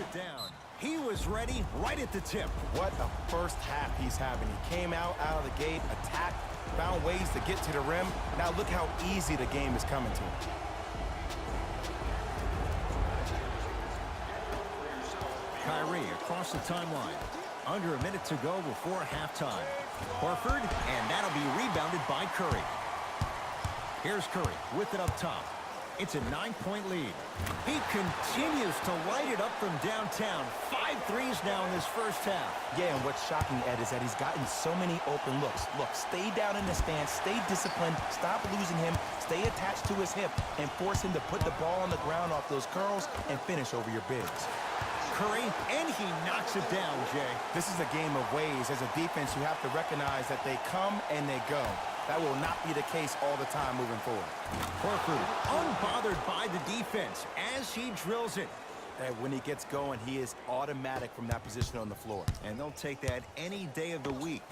it down. He was ready right at the tip. What a first half he's having. He came out of the gate, attacked, found ways to get to the rim. Now look how easy the game is coming to him. Kyrie across the timeline. Under a minute to go before halftime. Horford, and that'll be rebounded by Curry. Here's Curry with it up top. It's a 9-point lead. He continues to light it up from downtown. 5 threes now in this first half. Yeah, and what's shocking, Ed, is that he's gotten so many open looks. Look, stay down in the stance, stay disciplined, stop losing him, stay attached to his hip, and force him to put the ball on the ground off those curls and finish over your bigs. Curry, and he knocks it down, Jay. This is a game of ways. As a defense, you have to recognize that they come and they go. That will not be the case all the time moving forward. Horford, unbothered by the defense as he drills it. And when he gets going, he is automatic from that position on the floor. And they'll take that any day of the week.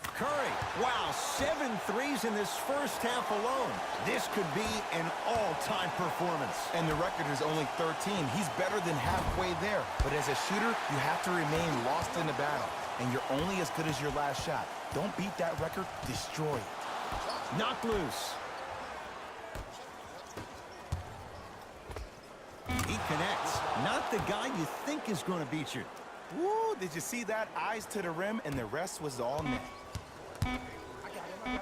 Curry, wow, 7 threes in this first half alone. This could be an all-time performance. And the record is only 13. He's better than halfway there. But as a shooter, you have to remain lost in the battle. And you're only as good as your last shot. Don't beat that record, destroy it. Knocked loose. He connects. Not the guy you think is going to beat you. Woo, did you see that? Eyes to the rim, and the rest was all net.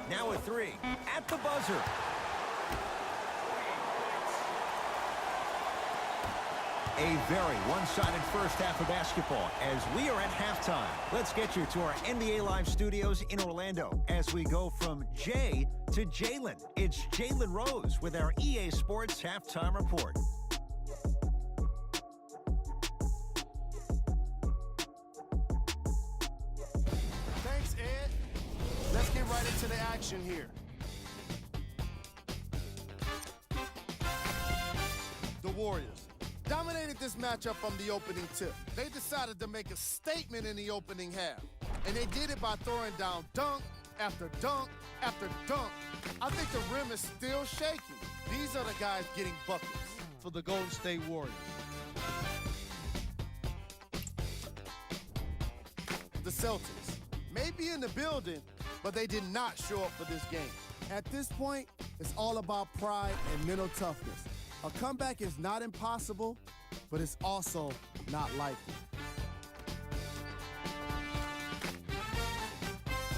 Now a 3 at the buzzer. A very one-sided first half of basketball as we are at halftime. Let's get you to our NBA Live studios in Orlando as we go from Jay to Jalen. It's Jalen Rose with our EA Sports Halftime Report. Thanks, Ed. Let's get right into the action here. The Warriors dominated this matchup from the opening tip. They decided to make a statement in the opening half, and they did it by throwing down dunk after dunk after dunk. I think the rim is still shaking. These are the guys getting buckets for the Golden State Warriors. The Celtics may be in the building, but they did not show up for this game. At this point, it's all about pride and mental toughness. A comeback is not impossible, but it's also not likely.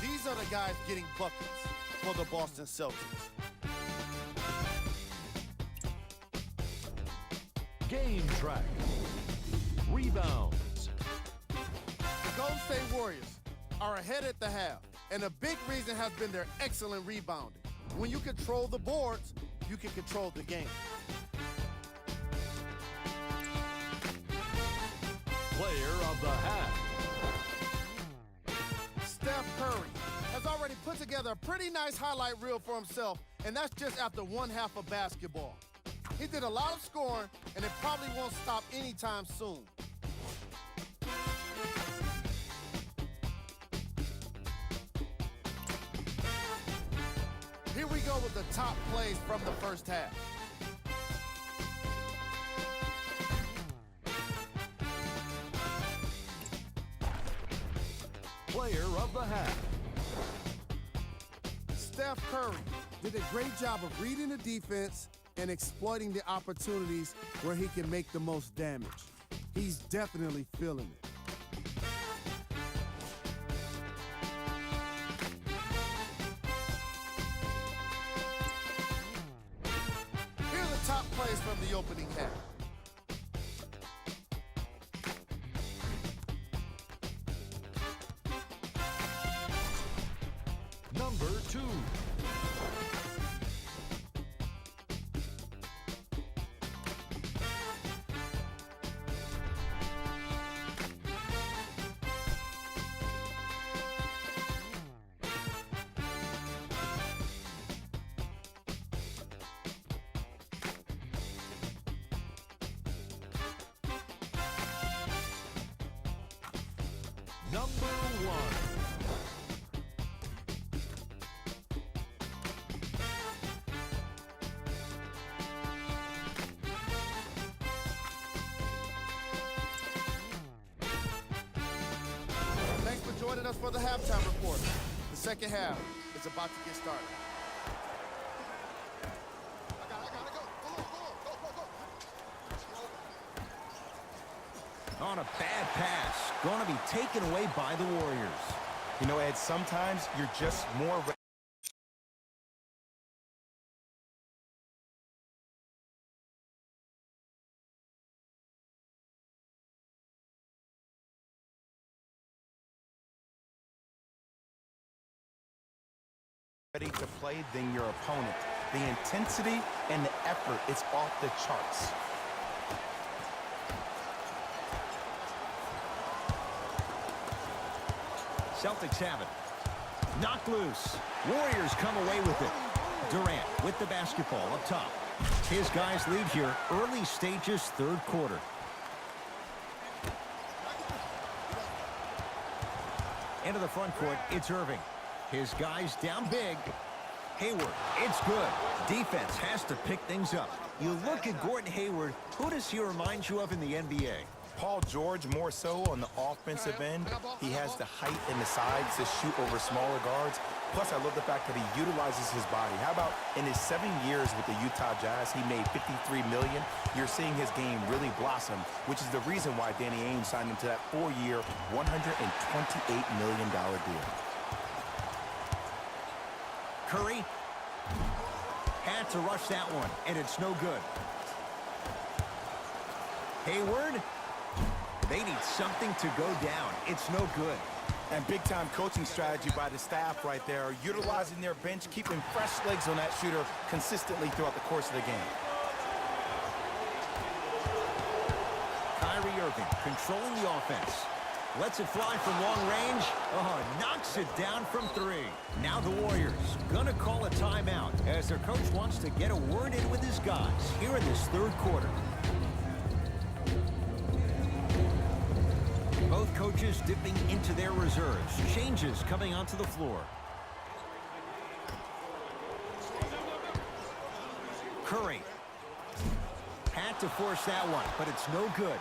These are the guys getting buckets for the Boston Celtics. Game track. Rebounds. The Golden State Warriors are ahead at the half, and a big reason has been their excellent rebounding. When you control the boards, you can control the game. Player of the half. Steph Curry has already put together a pretty nice highlight reel for himself, and that's just after one half of basketball. He did a lot of scoring, and it probably won't stop anytime soon. Here we go with the top plays from the first half. Player of the half. Steph Curry did a great job of reading the defense and exploiting the opportunities where he can make the most damage. He's definitely feeling it. Here are the top plays from the opening half. Number 2. Number 1. us for the halftime report. The second half is about to get started. On a bad pass, going to be taken away by the Warriors. You know, Ed, sometimes you're just more ready to play than your opponent. The intensity and the effort, it's off the charts. Celtics have it. Knocked loose. Warriors come away with it. Durant with the basketball up top. His guys lead here, early stages, third quarter. Into the front court, it's Irving. His guys down big. Hayward, it's good. Defense has to pick things up. You look at Gordon Hayward, who does he remind you of in the NBA? Paul George more so on the offensive end. He has the height and the size to shoot over smaller guards. Plus, I love the fact that he utilizes his body. How about in his 7 years with the Utah Jazz, he made $53 million. You're seeing his game really blossom, which is the reason why Danny Ainge signed him to that 4-year, $128 million deal. Curry had to rush that one, and it's no good. Hayward, they need something to go down. It's no good. And big-time coaching strategy by the staff right there, utilizing their bench, keeping fresh legs on that shooter consistently throughout the course of the game. Kyrie Irving controlling the offense. Lets it fly from long range. Oh, knocks it down from three. Now the Warriors gonna call a timeout as their coach wants to get a word in with his guys here in this third quarter. Both coaches dipping into their reserves. Changes coming onto the floor. Curry had to force that one, but it's no good.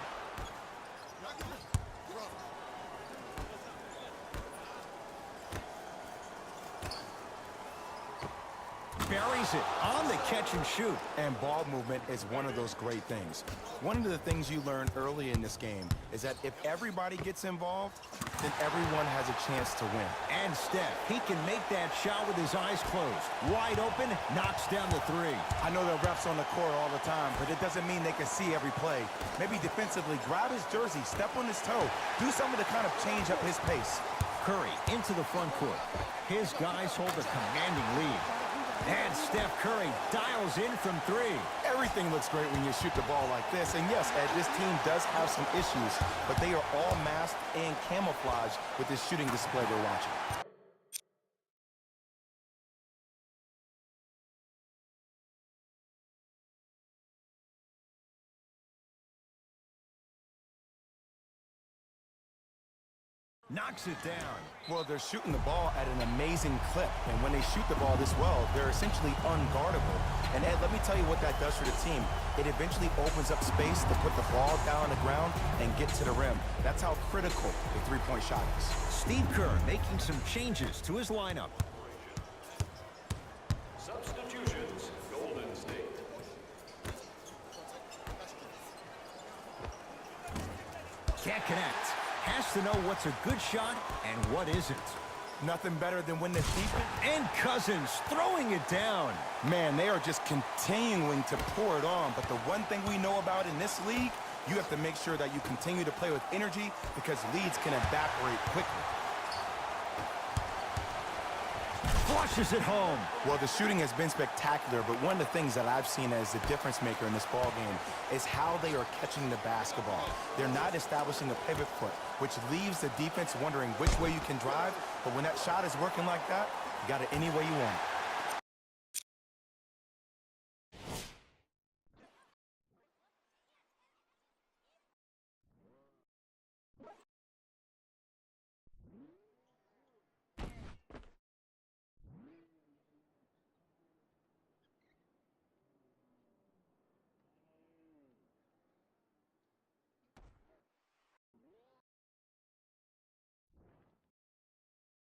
Buries it on the catch and shoot. And ball movement is one of those great things. One of the things you learn early in this game is that if everybody gets involved, then everyone has a chance to win. And Steph, he can make that shot with his eyes closed. Wide open, knocks down the three. I know the refs on the court all the time, but it doesn't mean they can see every play. Maybe defensively, grab his jersey, step on his toe, do something to kind of change up his pace. Curry into the front court. His guys hold a commanding lead. And Steph Curry dials in from three. Everything looks great when you shoot the ball like this. And yes, Ed, this team does have some issues, but they are all masked and camouflaged with this shooting display we're watching. Knocks it down. Well, they're shooting the ball at an amazing clip, and when they shoot the ball this well, they're essentially unguardable. And Ed, let me tell you what that does for the team. It eventually opens up space to put the ball down on the ground and get to the rim. That's how critical the three-point shot is. Steve Kerr making some changes to his lineup. Substitutions, Golden State. Can't connect. Has to know what's a good shot and what isn't. Nothing better than when the defense... And Cousins throwing it down. Man, they are just continuing to pour it on. But the one thing we know about in this league, you have to make sure that you continue to play with energy because leads can evaporate quickly. Flushes it home. Well, the shooting has been spectacular, but one of the things that I've seen as the difference maker in this ball game is how they are catching the basketball. They're not establishing a pivot foot, which leaves the defense wondering which way you can drive, but when that shot is working like that, you got it any way you want it.